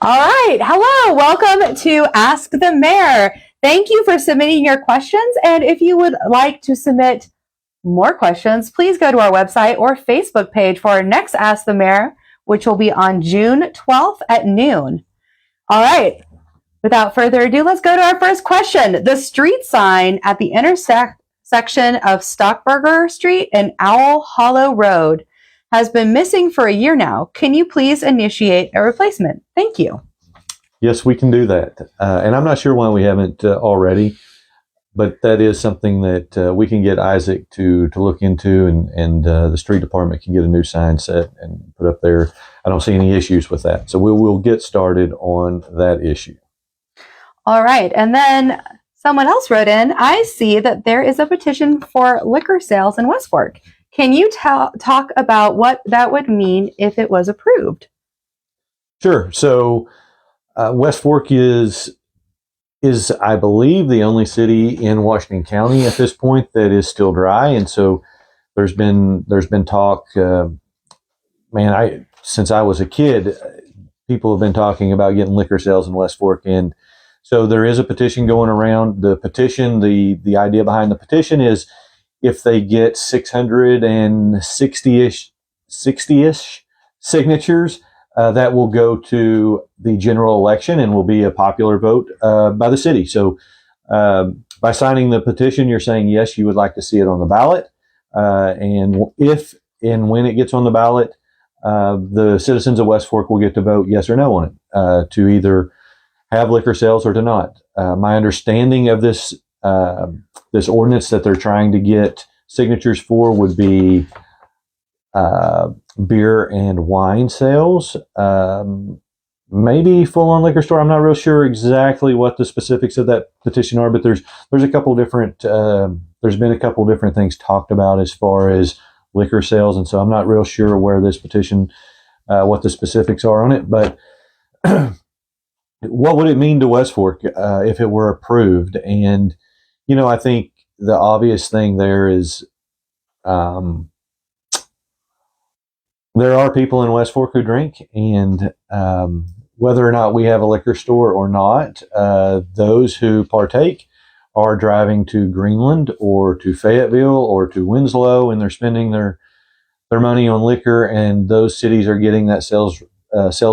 All right. Hello. Welcome to Ask the Mayor. Thank you for submitting your questions. And if you would like to submit more questions, please go to our website or Facebook page for our next Ask the Mayor, which will be on June 12th at noon. All right. Without further ado, let's go to our first question. The street sign at the intersection of Stockerburger Street and Owl Hollow Road has been missing for a year now. Can you please initiate a replacement? Thank you. Yes, we can do that. And I'm not sure why we haven't already, but that is something that we can get Isaac to look into, and the street department can get a new sign set and put up there. I don't see any issues with that. So we will get started on that issue. All right. And then someone else wrote in, I see that there is a petition for liquor sales in West Fork. Can you talk about what that would mean if it was approved? Sure. So West Fork is, I believe, the only city in Washington County at this point that is still dry. And so there's been talk, since I was a kid, people have been talking about getting liquor sales in West Fork. And so there is a petition going around. The petition, the idea behind the petition is if they get 660-ish signatures, that will go to the general election and will be a popular vote by the city. So by signing the petition, you're saying, yes, you would like to see it on the ballot. And if and when it gets on the ballot, the citizens of West Fork will get to vote yes or no on it, to either have liquor sales or to not. My understanding of this ordinance that they're trying to get signatures for would be beer and wine sales, maybe full-on liquor store. I'm not real sure exactly what the specifics of that petition are, but there's a couple different there's been a couple different things talked about as far as liquor sales, and so I'm not real sure where this petition, what the specifics are on it. But what would it mean to West Fork if it were approved? And I think the obvious thing there is there are people in West Fork who drink, and whether or not we have a liquor store or not, those who partake are driving to Greenland or to Fayetteville or to Winslow, and they're spending their money on liquor, and those cities are getting that sales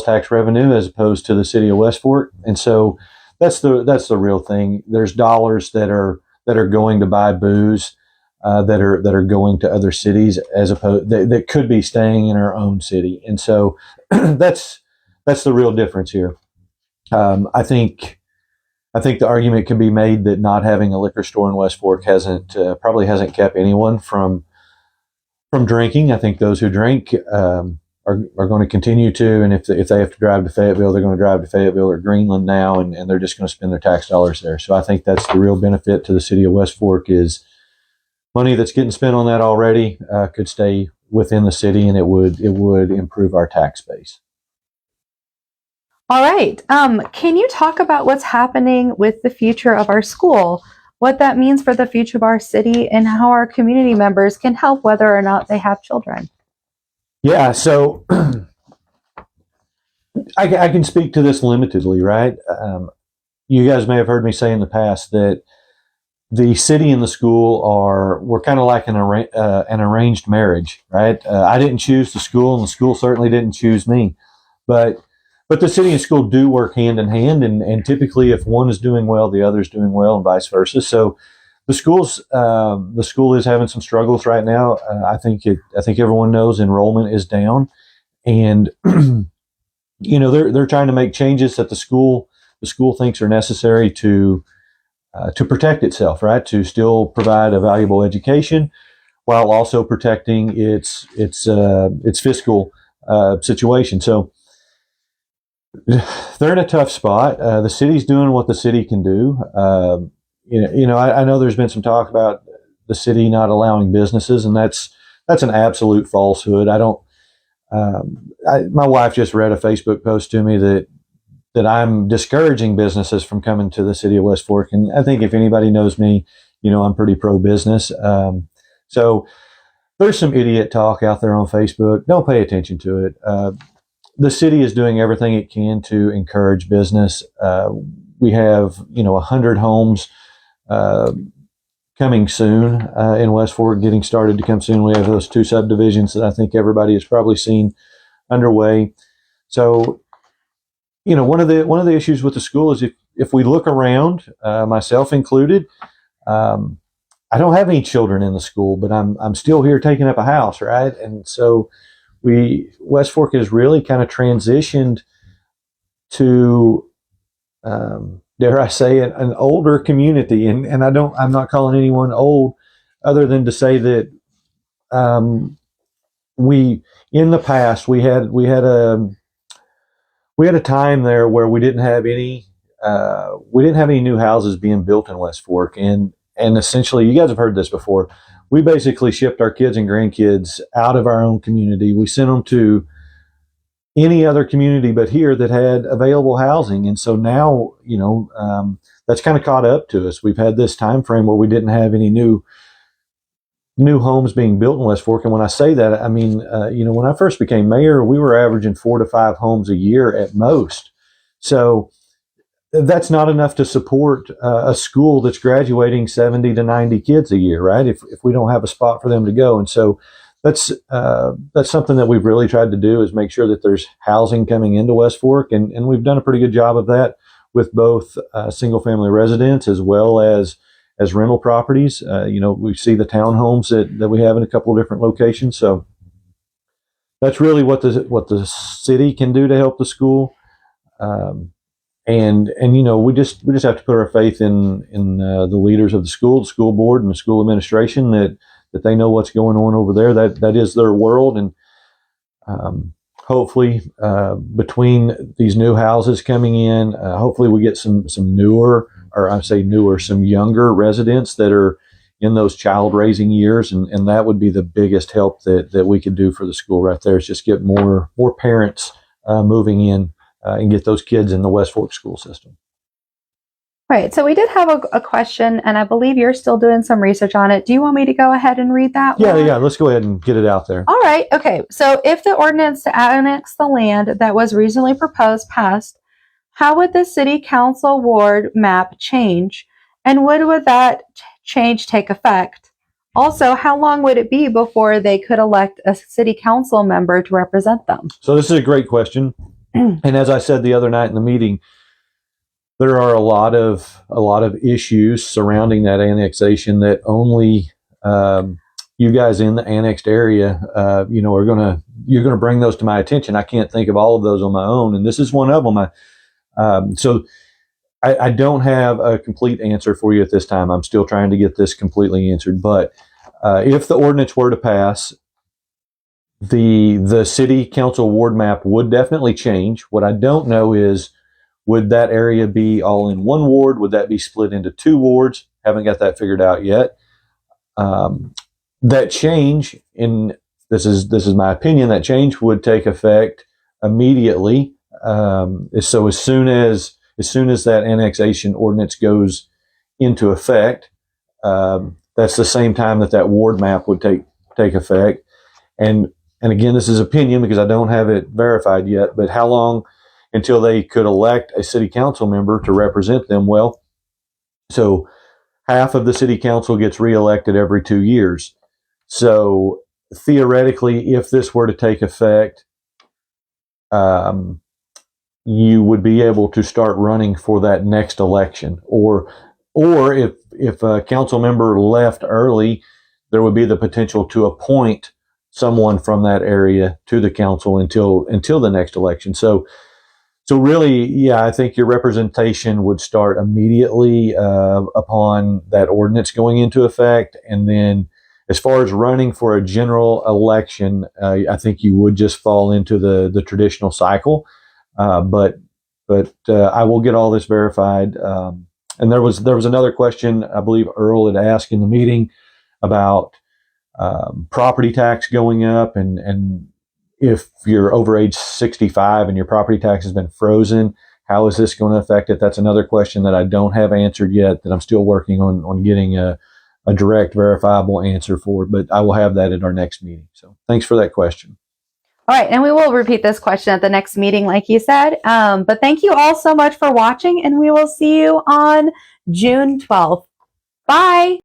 tax revenue as opposed to the city of West Fork. And so that's the real thing. There's dollars that are going to buy booze, that are going to other cities as opposed that could be staying in our own city. And so that's the real difference here. I think the argument can be made that not having a liquor store in West Fork probably hasn't kept anyone from drinking. I think those who drink are going to continue to, and if they have to drive to Fayetteville, they're going to drive to Fayetteville or Greenland now, and they're just going to spend their tax dollars there. So I think that's the real benefit to the city of West Fork is money that's getting spent on that already could stay within the city, and it would improve our tax base. All right. Can you talk about what's happening with the future of our school, what that means for the future of our city, and how our community members can help whether or not they have children? Yeah, so I can speak to this limitedly, right? You guys may have heard me say in the past that the city and the school we're kind of like an arranged marriage, right? I didn't choose the school, and the school certainly didn't choose me. But the city and school do work hand in hand, and typically if one is doing well, the other is doing well, and vice versa. So the school is having some struggles right now. I think everyone knows enrollment is down, and they're trying to make changes that the school thinks are necessary to protect itself, right? To still provide a valuable education while also protecting its fiscal situation. So they're in a tough spot. The city's doing what the city can do. I know there's been some talk about the city not allowing businesses, and that's an absolute falsehood. My wife just read a Facebook post to me that I'm discouraging businesses from coming to the city of West Fork. And I think if anybody knows me, I'm pretty pro-business. So there's some idiot talk out there on Facebook. Don't pay attention to it. the city is doing everything it can to encourage business. We have 100 homes coming soon in West Fork, getting started to come soon. We have those 2 subdivisions that I think everybody has probably seen underway. So, one of the issues with the school is if we look around, myself included, I don't have any children in the school, but I'm still here taking up a house, right? And so West Fork has really kind of transitioned to, dare I say it, an older community. And I'm not calling anyone old, other than to say that in the past we had a time there where we didn't have any new houses being built in West Fork, and essentially, you guys have heard this before, we basically shipped our kids and grandkids out of our own community. We sent them to any other community but here that had available housing. And so now, that's kind of caught up to us. We've had this time frame where we didn't have any new homes being built in West Fork. And when I say that, I mean, when I first became mayor, we were averaging 4 to 5 homes a year at most. So that's not enough to support a school that's graduating 70 to 90 kids a year, right? If we don't have a spot for them to go. And so that's something that we've really tried to do, is make sure that there's housing coming into West Fork. And we've done a pretty good job of that with both single family residents as well as rental properties. We see the townhomes that we have in a couple of different locations. So that's really what the city can do to help the school. And we just have to put our faith in the leaders of the school board and the school administration, that they know what's going on over there. That is their world. And hopefully, between these new houses coming in, hopefully we get some younger residents that are in those child raising years, and that would be the biggest help that we could do for the school right there, is just get more parents moving in. And get those kids in the West Fork school system. Right. So we did have a question, and I believe you're still doing some research on it. Do you want me to go ahead and read that one? Yeah. Let's go ahead and get it out there. All right. Okay. So if the ordinance to annex the land that was recently proposed passed, how would the city council ward map change? And would that change take effect? Also, how long would it be before they could elect a city council member to represent them? So this is a great question. And as I said the other night in the meeting, there are a lot of issues surrounding that annexation that only you guys in the annexed area, you're gonna bring those to my attention. I can't think of all of those on my own, and this is one of them. So I don't have a complete answer for you at this time. I'm still trying to get this completely answered. But if the ordinance were to pass, the city council ward map would definitely change. What I don't know is, would that area be all in one ward? Would that be split into 2 wards? Haven't got that figured out yet. That change, this is my opinion, that change would take effect immediately. So as soon as that annexation ordinance goes into effect, that's the same time that ward map would take effect. And again, this is opinion because I don't have it verified yet, but how long until they could elect a city council member to represent them? Well, so half of the city council gets reelected every 2 years. So theoretically, if this were to take effect, you would be able to start running for that next election. Or if a council member left early, there would be the potential to appoint someone from that area to the council until the next election. So really, yeah, I think your representation would start immediately upon that ordinance going into effect. And then as far as running for a general election, I think you would just fall into the traditional cycle. But I will get all this verified. And there was another question I believe Earl had asked in the meeting about property tax going up, and if you're over age 65 and your property tax has been frozen, how is this going to affect it? That's another question that I don't have answered yet, that I'm still working on getting a direct, verifiable answer for, but I will have that at our next meeting. So thanks for that question. All right, and we will repeat this question at the next meeting, like you said. But thank you all so much for watching, and we will see you on June 12th. Bye.